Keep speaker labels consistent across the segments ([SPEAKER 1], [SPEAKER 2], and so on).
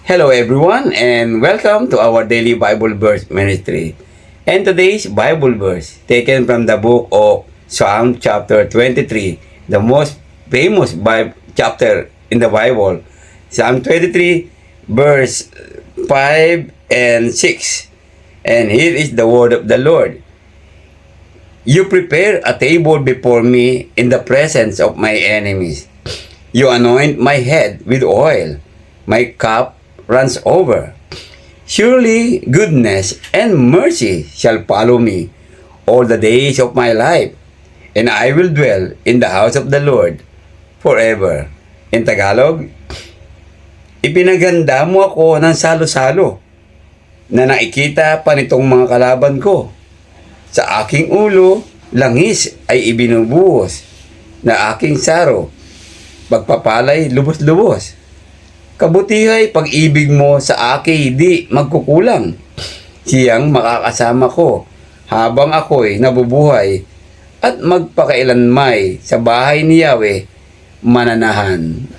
[SPEAKER 1] Hello everyone and welcome to our daily Bible verse ministry. And today's Bible verse taken from the book of Psalm chapter 23, the most famous chapter in the Bible. Psalm 23 verse 5 and 6. And here is the word of the Lord. You prepare a table before me in the presence of my enemies. You anoint my head with oil. My cup runs over. Surely goodness and mercy shall follow me all the days of my life, and I will dwell in the house of the Lord forever. In Tagalog, ipinaganda mo ako ng salo-salo na nakikita pa nitong mga kalaban ko. Sa aking ulo, langis ay ibinubuhos na aking saro, pagpapalay lubos-lubos. Kabutihay pag-ibig mo sa akin di magkukulang. Siyang makakasama ko habang ako'y nabubuhay at magpakailanmay sa bahay ni Yahweh mananahan.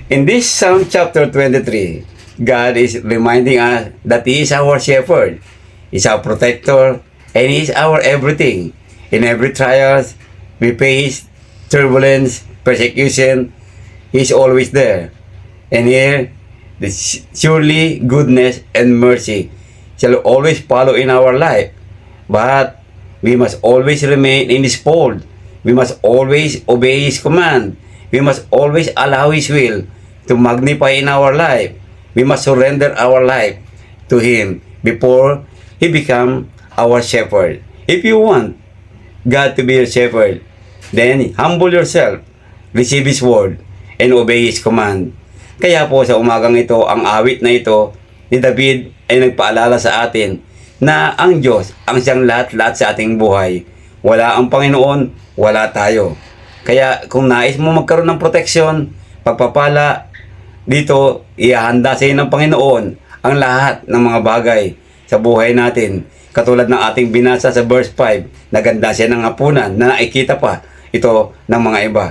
[SPEAKER 1] In this Psalm chapter 23, God is reminding us that He is our shepherd, He is our protector, and He is our everything. In every trials we face, turbulence, persecution, He is always there. And here, surely goodness and mercy shall always follow in our life. But we must always remain in His fold. We must always obey His command. We must always allow His will to magnify in our life. We must surrender our life to Him before He become our shepherd. If you want God to be your shepherd, then humble yourself, receive His word, and obey His command. Kaya po sa umagang ito, ang awit na ito ni David ay nagpaalala sa atin na ang Diyos ang siyang lahat-lahat sa ating buhay. Wala ang Panginoon, wala tayo. Kaya kung nais mo magkaroon ng proteksyon, pagpapala, dito ihahanda sa iyo ng Panginoon ang lahat ng mga bagay sa buhay natin. Katulad ng ating binasa sa verse 5, naganda siya ng hapunan na nakikita pa ito ng mga iba.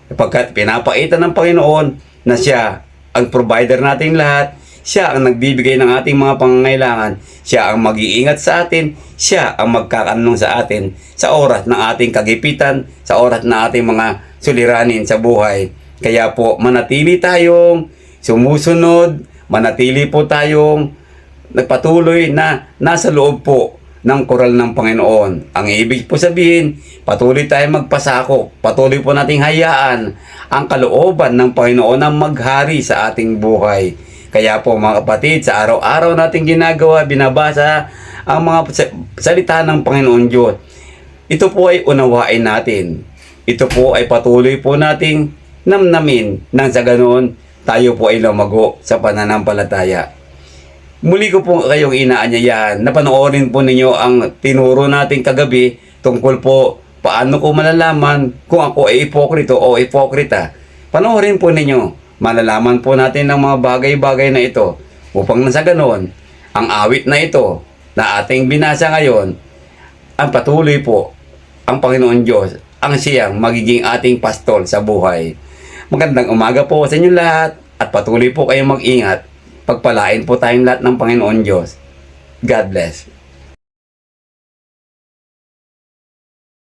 [SPEAKER 1] Sapagkat pinapakita ng Panginoon na siya ang provider nating lahat, siya ang nagbibigay ng ating mga pangangailangan, siya ang mag-iingat sa atin, siya ang magkakanlong sa atin sa oras ng ating kagipitan, sa oras ng ating mga suliranin sa buhay. Kaya po manatili tayong sumusunod, manatili po tayong nagpatuloy na nasa loob po ng koral ng Panginoon. Ang ibig po sabihin, patuloy tayong magpasakop, patuloy po nating hayaan ang kalooban ng Panginoon ang maghari sa ating buhay. Kaya po mga kapatid, sa araw-araw nating ginagawa, binabasa ang mga salita ng Panginoon Diyos. Ito po ay unawain natin. Ito po ay patuloy po nating namnamin nang sa ganoon tayo po ay lumago sa pananampalataya. Muli ko po kayong inaanyayahan na panoorin po ninyo ang tinuro natin kagabi tungkol po paano ko malalaman kung ako ay ipokrito o ipokrita. Panoorin po ninyo, malalaman po natin ang mga bagay-bagay na ito upang nasa ganoon, ang awit na ito na ating binasa ngayon, ang patuloy po ang Panginoon Diyos, ang siyang magiging ating pastol sa buhay. Magandang umaga po sa inyo lahat at patuloy po kayong mag-ingat. Pagpalain po tayong lahat ng Panginoon Diyos. God bless.